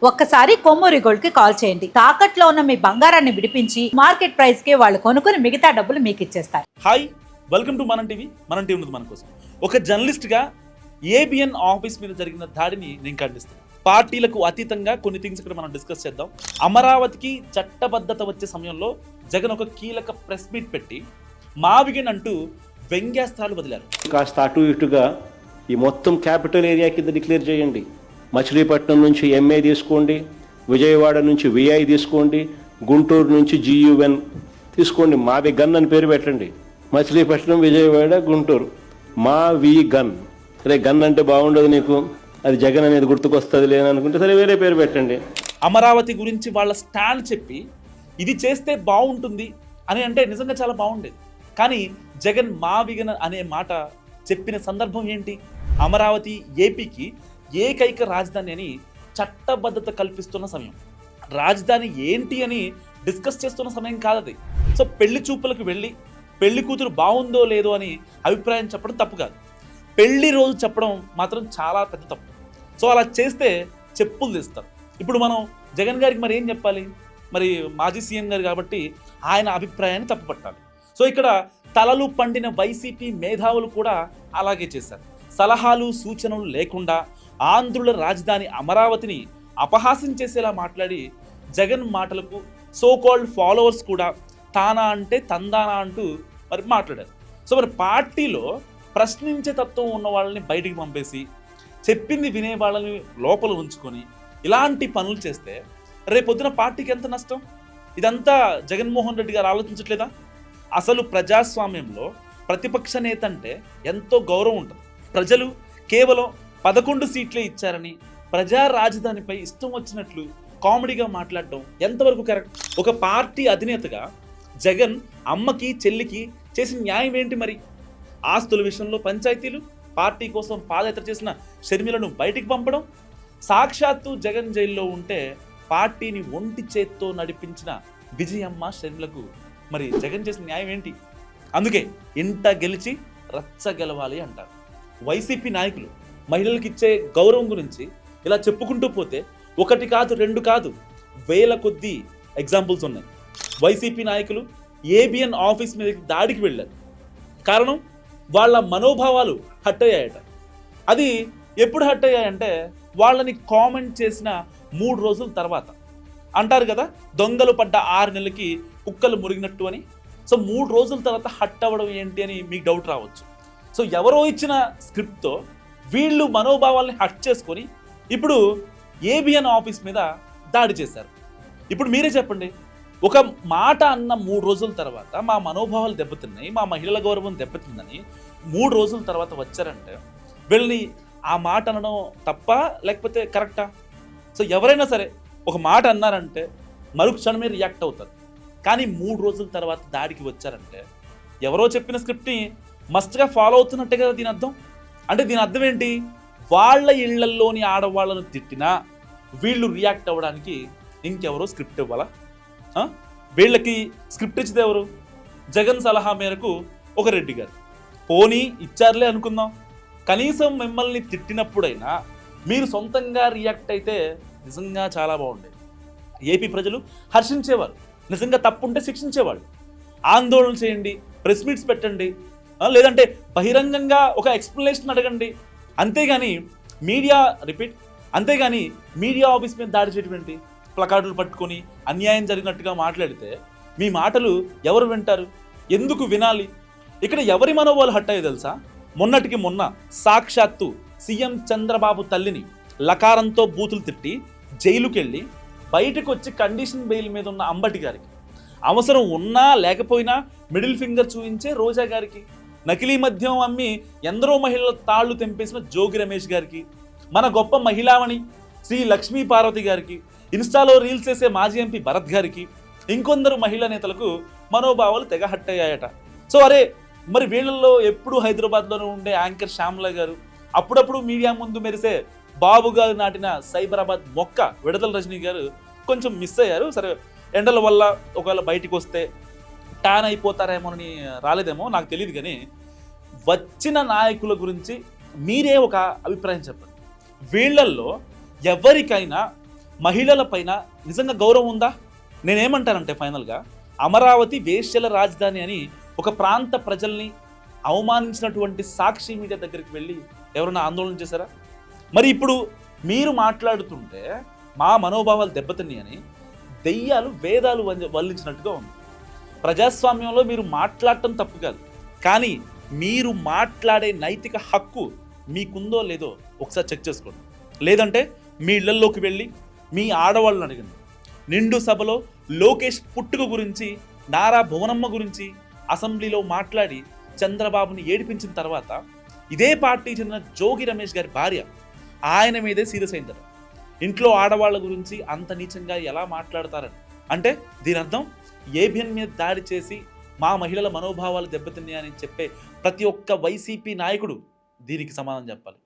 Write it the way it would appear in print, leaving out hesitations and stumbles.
ఒక్కసారి కొమ్మూరి గోల్డ్ కి కాల్ చేయండి. తాకట్లో ఉన్న మీ బంగారాన్ని విడిపించి మార్కెట్ ప్రైస్ కి వాళ్ళు కొనుక్కుని మిగతా డబ్బులు మీకు ఇచ్చేస్తారు. హాయ్, వెల్కమ్ టు మనం టీవీ. మనం టీవీ ఉంది మన కోసం. ఒక జర్నలిస్ట్గా ఏబిఎన్ ఆఫీస్ మీద జరిగిన దాడిని నేను ఖండిస్తాను. పార్టీలకు అతీతంగా కొన్ని థింగ్స్ ఇక్కడ మనం డిస్కస్ చేద్దాం. అమరావతికి చట్టబద్ధత వచ్చే సమయంలో జగన్ ఒక కీలక ప్రెస్ మీట్ పెట్టి మావిగన్ అంటూ వ్యంగ్యాస్త్రాలు వదిలారు. కాస్త అటు ఇటుగా ఈ మొత్తం క్యాపిటల్ ఏరియా కింద డిక్లేర్ చేయండి. మచిలీపట్నం నుంచి ఎంఏ తీసుకోండి, విజయవాడ నుంచి విఐ తీసుకోండి, గుంటూరు నుంచి జియుఎన్ తీసుకోండి. మావి గన్ అని పేరు పెట్టండి. మచిలీపట్నం, విజయవాడ, గుంటూరు మావి గన్. సరే, గన్ అంటే బాగుండదు నీకు, అది జగన్ అనేది గుర్తుకొస్తుంది లేననుకుంటే సరే వేరే పేరు పెట్టండి. అమరావతి గురించి వాళ్ళ స్టాండ్ చెప్పి ఇది చేస్తే బాగుంటుంది అని అంటే నిజంగా చాలా బాగుండేది. కానీ జగన్ మావిగన్ అనే మాట చెప్పిన సందర్భం ఏంటి? అమరావతి ఏపీకి ఏకైక రాజధాని అని చట్టబద్ధత కల్పిస్తున్న సమయం, రాజధాని ఏంటి అని డిస్కస్ చేస్తున్న సమయం కాదది. సో పెళ్లి చూపులకు వెళ్ళి పెళ్లి కూతురు బాగుందో లేదో అని అభిప్రాయం చెప్పడం తప్పు కాదు, పెళ్లి రోజు చెప్పడం మాత్రం చాలా పెద్ద తప్పు. సో అలా చేస్తే చెప్పులు తీస్తారు. ఇప్పుడు మనం జగన్ గారికి మరి ఏం చెప్పాలి? మరి మాజీ సీఎం గారు కాబట్టి ఆయన అభిప్రాయాన్ని తప్పుపట్టాలి. సో ఇక్కడ తలలు పండిన వైసీపీ మేధావులు కూడా అలాగే చేశారు. సలహాలు సూచనలు లేకుండా ఆంధ్రుల రాజధాని అమరావతిని అపహాస్యం చేసేలా మాట్లాడి జగన్ మాటలకు సోకాల్డ్ ఫాలోవర్స్ కూడా తానా అంటే తందానా అంటూ మరి మాట్లాడారు. సో మరి పార్టీలో ప్రశ్నించే తత్వం ఉన్న వాళ్ళని బయటికి పంపేసి చెప్పింది వినే వాళ్ళని లోపల ఉంచుకొని ఇలాంటి పనులు చేస్తే రేపొద్దున పార్టీకి ఎంత నష్టం? ఇదంతా జగన్మోహన్ రెడ్డి గారు ఆలోచించట్లేదా? అసలు ప్రజాస్వామ్యంలో ప్రతిపక్ష నేత అంటే ఎంతో గౌరవం ఉంటుంది. ప్రజలు కేవలం 11 సీట్లే ఇచ్చారని ప్రజా రాజధానిపై ఇష్టం వచ్చినట్లు కామెడీగా మాట్లాడడం ఎంతవరకు కరెక్ట్? ఒక పార్టీ అధినేతగా జగన్ అమ్మకి చెల్లికి చేసిన న్యాయం ఏంటి? మరి ఆస్తుల విషయంలో పంచాయతీలు, పార్టీ కోసం పాదయాత్ర చేసిన షర్మిలను బయటికి పంపడం, సాక్షాత్తు జగన్ జైల్లో ఉంటే పార్టీని ఒంటి చేత్తో నడిపించిన విజయమ్మ షర్మిలకు మరి జగన్ చేసిన న్యాయం ఏంటి? అందుకే ఇంట గెలిచి రచ్చ గెలవాలి అంటారు. వైసీపీ నాయకులు మహిళలకు ఇచ్చే గౌరవం గురించి ఇలా చెప్పుకుంటూ పోతే ఒకటి కాదు, రెండు కాదు, వేల కొద్దీ ఎగ్జాంపుల్స్ ఉన్నాయి. వైసీపీ నాయకులు ఏబిఎన్ ఆఫీస్ మీద దాడికి వెళ్ళారు. కారణం వాళ్ళ మనోభావాలు హట్ అయ్యాయట. అది ఎప్పుడు హట్ అయ్యాయంటే వాళ్ళని కామెంట్ చేసిన 3 రోజుల తర్వాత. అంటారు కదా, దొంగలు పడ్డ 6 నెలలకి కుక్కలు మురిగినట్టు అని. సో 3 రోజుల తర్వాత హట్ అవ్వడం ఏంటి అని మీకు డౌట్ రావచ్చు. సో ఎవరో ఇచ్చిన స్క్రిప్ట్తో వీళ్ళు మనోభావాల్ని హట్ చేసుకొని ఇప్పుడు ఏబిఎన్ ఆఫీస్ మీద దాడి చేశారు. ఇప్పుడు మీరే చెప్పండి, ఒక మాట అన్న 3 రోజుల తర్వాత మా మనోభావాలు దెబ్బతిన్నాయి, మా మహిళల గౌరవం దెబ్బతిందని 3 రోజుల తర్వాత వచ్చారంటే వీళ్ళని ఆ మాట అనడం తప్ప లేకపోతే కరెక్టా? సో ఎవరైనా సరే ఒక మాట అన్నారంటే మరుక్షణమే రియాక్ట్ అవుతారు. కానీ 3 రోజుల తర్వాత దాడికి వచ్చారంటే ఎవరో చెప్పిన స్క్రిప్ట్ని మస్ట్గా ఫాలో అవుతున్నట్టే కదా దీని అర్థం. అంటే దీని అర్థం ఏంటి? వాళ్ళ ఇళ్లల్లోని ఆడవాళ్ళను తిట్టినా వీళ్ళు రియాక్ట్ అవ్వడానికి ఇంకెవరో స్క్రిప్ట్ ఇవ్వాలా? వీళ్ళకి స్క్రిప్ట్ ఇచ్చేది ఎవరు? జగన్ సలహా మేరకు ఒక రెడ్డి గారు. పోనీ ఇచ్చారులే అనుకుందాం, కనీసం మిమ్మల్ని తిట్టినప్పుడైనా మీరు సొంతంగా రియాక్ట్ అయితే నిజంగా చాలా బాగుండేది. ఏపీ ప్రజలు హర్షించేవారు, నిజంగా తప్పుంటే శిక్షించేవాళ్ళు. ఆందోళన చేయండి, ప్రెస్ మీట్స్ పెట్టండి, లేదంటే బహిరంగంగా ఒక ఎక్స్ప్లెనేషన్ అడగండి. అంతేగాని మీడియా ఆఫీస్ మీద దాడి చేయటువంటి ప్లకార్డులు పట్టుకొని అన్యాయం జరిగినట్టుగా మాట్లాడితే మీ మాటలు ఎవరు వింటారు? ఎందుకు వినాలి? ఇక్కడ ఎవరి మనోభావాలు హట్ అయ్యో తెలుసా? మొన్నటికి మొన్న సాక్షాత్తు సీఎం చంద్రబాబు తల్లిని లకారంతో బూతులు తిట్టి జైలుకి వెళ్ళి బయటకు వచ్చి కండిషన్ బెయిల్ మీద ఉన్న అంబటి గారికి, అవసరం ఉన్నా లేకపోయినా మిడిల్ ఫింగర్ చూపించే రోజా గారికి, నకిలీ మద్యం అమ్మి ఎందరో మహిళల తాళ్లు తెంపేసిన జోగి రమేష్ గారికి, మన గొప్ప మహిళామణి శ్రీ లక్ష్మీ పార్వతి గారికి, ఇన్స్టాలో రీల్స్ చేసే మాజీ ఎంపీ భరత్ గారికి, ఇంకొందరు మహిళా నేతలకు మనోభావాలు తెగ హట్ అయ్యాయట. సో మరి వీళ్ళల్లో ఎప్పుడు హైదరాబాద్లోనే ఉండే యాంకర్ శ్యామ్లా గారు, అప్పుడప్పుడు మీడియా ముందు మెరిసే బాబు గారు నాటిన సైబరాబాద్ మొక్క విడదల రజనీ గారు కొంచెం మిస్ అయ్యారు. సరే, ఎండల వల్ల ఒకవేళ బయటికి వస్తే ట్యాన్ అయిపోతారేమోనని రాలేదేమో నాకు తెలియదు. కానీ వచ్చిన నాయకుల గురించి మీరే ఒక అభిప్రాయం చెప్పండి. వీళ్ళల్లో ఎవరికైనా మహిళల పైన నిజంగా గౌరవం ఉందా? నేనేమంటానంటే ఫైనల్గా అమరావతి వేశ్యల రాజధాని అని ఒక ప్రాంత ప్రజల్ని అవమానించినటువంటి సాక్షి మీడియా దగ్గరికి వెళ్ళి ఎవరైనా ఆందోళన చేశారా? మరి ఇప్పుడు మీరు మాట్లాడుతుంటే మా మనోభావాలు దెబ్బతిన్నాయని దెయ్యాలు వేదాలు వల్లించినట్టుగా ఉంది. ప్రజాస్వామ్యంలో మీరు మాట్లాడటం తప్పు కాదు, కానీ మీరు మాట్లాడే నైతిక హక్కు మీకుందో లేదో ఒకసారి చెక్ చేసుకోండి. లేదంటే మీ ఇళ్లలోకి వెళ్ళి మీ ఆడవాళ్ళని అడగండి. నిండు సభలో లోకేష్ పుట్టుక గురించి, నారా భువనమ్మ గురించి అసెంబ్లీలో మాట్లాడి చంద్రబాబుని ఏడిపించిన తర్వాత ఇదే పార్టీ చెందిన జోగి రమేష్ గారి భార్య ఆయన మీదే సీరియస్ అయిందట. ఇంట్లో ఆడవాళ్ళ గురించి అంత నీచంగా ఎలా మాట్లాడతారని. అంటే దీని అర్థం ఏబిఎన్ మీద దాడి చేసి మా మహిళల మనోభావాలు దెబ్బతిన్నాయని చెప్పే ప్రతి ఒక్క వైసీపీ నాయకుడు దీనికి సమాధానం చెప్పాలి.